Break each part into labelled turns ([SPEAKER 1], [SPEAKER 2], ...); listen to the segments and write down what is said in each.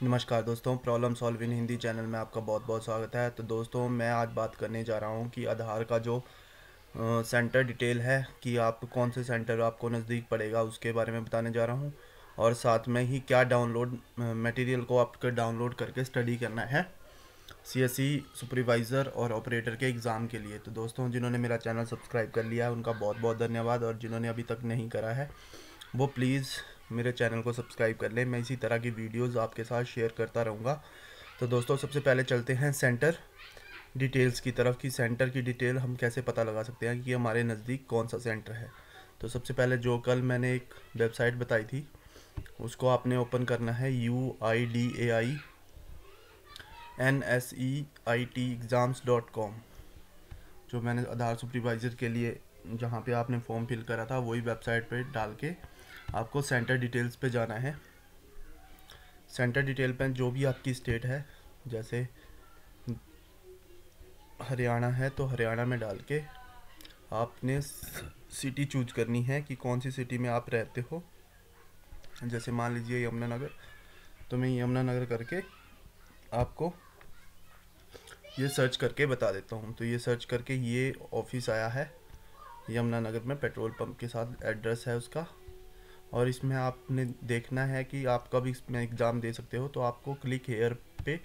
[SPEAKER 1] नमस्कार दोस्तों, problem solve in Hindi channel में आपका बहुत बहुत स्वागत है। तो दोस्तों, मैं आज बात करने जा रहा हूं कि आधार का जो सेंटर डिटेल है कि आप कौन से सेंटर आपको नज़दीक पड़ेगा उसके बारे में बताने जा रहा हूं। और साथ में ही क्या डाउनलोड मटेरियल को आपको डाउनलोड करके स्टडी करना है सीएसई सुपरवाइज़र और ऑपरेटर के एग्ज़ाम के लिए। तो दोस्तों, जिन्होंने मेरा चैनल सब्सक्राइब कर लिया है उनका बहुत बहुत धन्यवाद, और जिन्होंने अभी तक नहीं करा है वो प्लीज़ मेरे चैनल को सब्सक्राइब कर लें। मैं इसी तरह की वीडियोस आपके साथ शेयर करता रहूँगा। तो दोस्तों, सबसे पहले चलते हैं सेंटर डिटेल्स की तरफ कि सेंटर की डिटेल हम कैसे पता लगा सकते हैं कि हमारे नज़दीक कौन सा सेंटर है। तो सबसे पहले जो कल मैंने एक वेबसाइट बताई थी उसको आपने ओपन करना है, UIDAI NSEIT exams.com। जो मैंने आधार सुपरवाइज़र के लिए जहाँ पे आपने फॉर्म फिल करा था वही वेबसाइट पे डाल के आपको सेंटर डिटेल्स पे जाना है। सेंटर डिटेल पे जो भी आपकी स्टेट है, जैसे हरियाणा है तो हरियाणा में डाल के आपने सिटी चूज करनी है कि कौन सी सिटी में आप रहते हो। जैसे मान लीजिए यमुनानगर, तो मैं यमुनानगर करके आपको ये सर्च करके बता देता हूँ। तो ये सर्च करके ये ऑफिस आया है यमुनानगर में, पेट्रोल पंप के साथ एड्रेस है उसका। और इसमें आपने देखना है कि आप कब इसमें एग्ज़ाम दे सकते हो। तो आपको क्लिक हेयर पे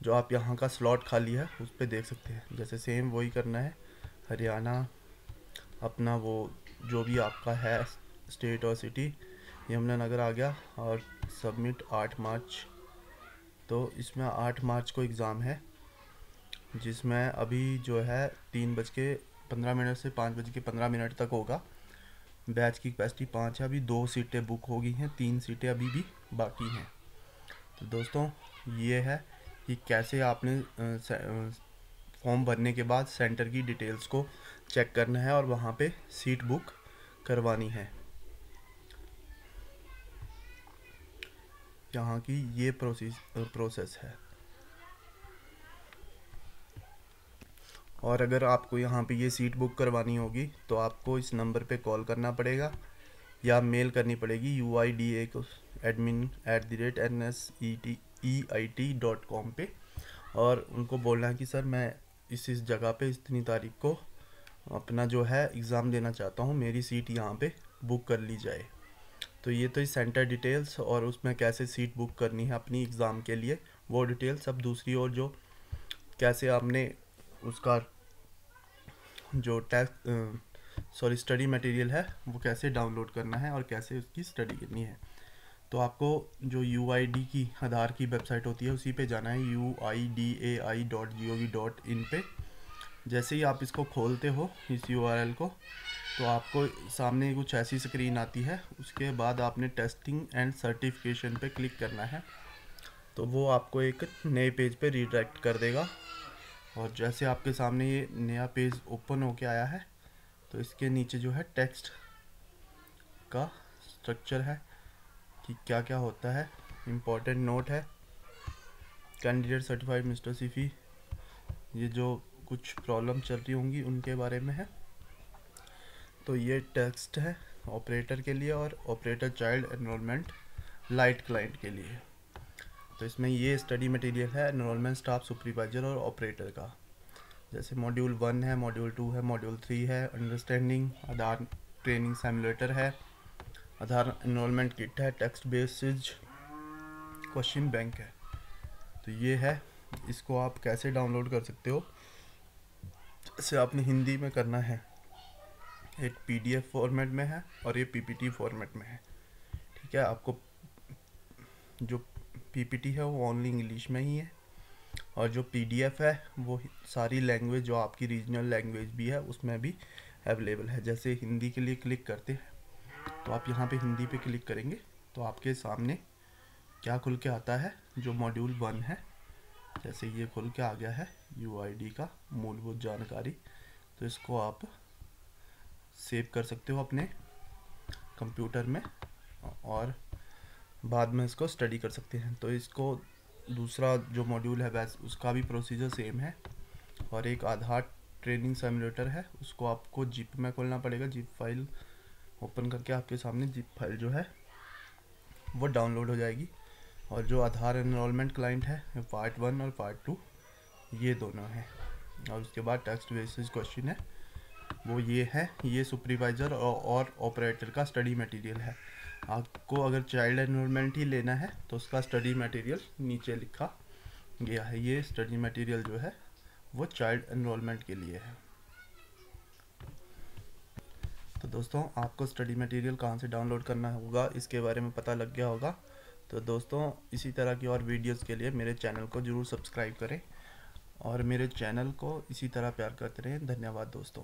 [SPEAKER 1] जो आप यहाँ का स्लॉट खाली है उस पर देख सकते हैं। जैसे सेम वही करना है, हरियाणा अपना वो जो भी आपका है स्टेट और सिटी, यमुनानगर आ गया, और सबमिट 8 मार्च। तो इसमें 8 मार्च को एग्ज़ाम है, जिसमें अभी जो है 3:15 से 5:15 तक होगा। बैच की कैपेसिटी 5 है, अभी 2 सीटें बुक हो गई हैं, 3 सीटें अभी भी बाकी हैं। तो दोस्तों, ये है कि कैसे आपने फॉर्म भरने के बाद सेंटर की डिटेल्स को चेक करना है और वहाँ पे सीट बुक करवानी है। यहाँ की ये प्रोसेस है। और अगर आपको यहाँ पे ये सीट बुक करवानी होगी तो आपको इस नंबर पे कॉल करना पड़ेगा या मेल करनी पड़ेगी UIDA को admin@NSEIT.com पे, और उनको बोलना है कि सर मैं इस जगह पे इतनी तारीख को अपना जो है एग्ज़ाम देना चाहता हूँ, मेरी सीट यहाँ पे बुक कर ली जाए। तो ये तो इस सेंटर डिटेल्स और उसमें कैसे सीट बुक करनी है अपनी एग्ज़ाम के लिए वो डिटेल्स। अब दूसरी ओर जो कैसे आपने उसका जो स्टडी मटेरियल है वो कैसे डाउनलोड करना है और कैसे उसकी स्टडी करनी है। तो आपको जो UID की आधार की वेबसाइट होती है उसी पे जाना है, UIDAI.gov.in पे। जैसे ही आप इसको खोलते हो इस URL को, तो आपको सामने कुछ ऐसी स्क्रीन आती है। उसके बाद आपने टेस्टिंग एंड सर्टिफिकेशन पे क्लिक करना है, तो वो आपको एक नए पेज पे रीडायरेक्ट कर देगा। और जैसे आपके सामने ये नया पेज ओपन होके आया है, तो इसके नीचे जो है टेक्स्ट का स्ट्रक्चर है कि क्या क्या होता है। इम्पोर्टेंट नोट है, कैंडिडेट सर्टिफाइड मिस्टर सिफी, ये जो कुछ प्रॉब्लम चल रही होंगी उनके बारे में है। तो ये टेक्स्ट है ऑपरेटर के लिए और operator child enrolment light client के लिए। तो इसमें ये स्टडी मटेरियल है एनरोलमेंट स्टाफ सुपरवाइजर और ऑपरेटर का। जैसे मॉड्यूल 1 है, मॉड्यूल 2 है, मॉड्यूल 3 है, अंडरस्टैंडिंग आधार ट्रेनिंग सिमुलेटर है, आधार एनरोलमेंट किट है, टेक्स्ट बेस्ड क्वेश्चन बैंक है। तो ये है, इसको आप कैसे डाउनलोड कर सकते हो। जैसे आपने हिंदी में करना है, एक PDF फॉर्मेट में है और ये PPT फॉर्मेट में है। ठीक है, आपको जो PPT है वो ओनली इंग्लिश में ही है, और जो PDF है वो सारी लैंग्वेज जो आपकी रीजनल लैंग्वेज भी है उसमें भी अवेलेबल है। जैसे हिंदी के लिए क्लिक करते हैं तो आप यहाँ पे हिंदी पे क्लिक करेंगे तो आपके सामने क्या खुल के आता है, जो मॉड्यूल 1 है। जैसे ये खुल के आ गया है UID का मूलभूत जानकारी। तो इसको आप सेव कर सकते हो अपने कंप्यूटर में और बाद में इसको स्टडी कर सकते हैं। तो इसको दूसरा जो मॉड्यूल है वैसे उसका भी प्रोसीजर सेम है। और एक आधार ट्रेनिंग सिमुलेटर है, उसको आपको जिप में खोलना पड़ेगा। जिप फाइल ओपन करके आपके सामने जिप फाइल जो है वो डाउनलोड हो जाएगी। और जो आधार एनरोलमेंट क्लाइंट है पार्ट 1 और पार्ट 2 ये दोनों हैं। और उसके बाद टेक्स्ट बेसिस क्वेश्चन है वो ये है, ये सुपरवाइज़र और ऑपरेटर का स्टडी मटेरियल है। आपको अगर चाइल्ड एनरोलमेंट ही लेना है तो उसका स्टडी मटेरियल नीचे लिखा गया है। ये स्टडी मटेरियल जो है वो चाइल्ड एनरोलमेंट के लिए है। तो दोस्तों आपको स्टडी मटेरियल कहाँ से डाउनलोड करना होगा इसके बारे में पता लग गया होगा। तो दोस्तों इसी तरह की और वीडियोस के लिए मेरे चैनल को ज़रूर सब्सक्राइब करें और मेरे चैनल को इसी तरह प्यार करते रहें। धन्यवाद दोस्तों।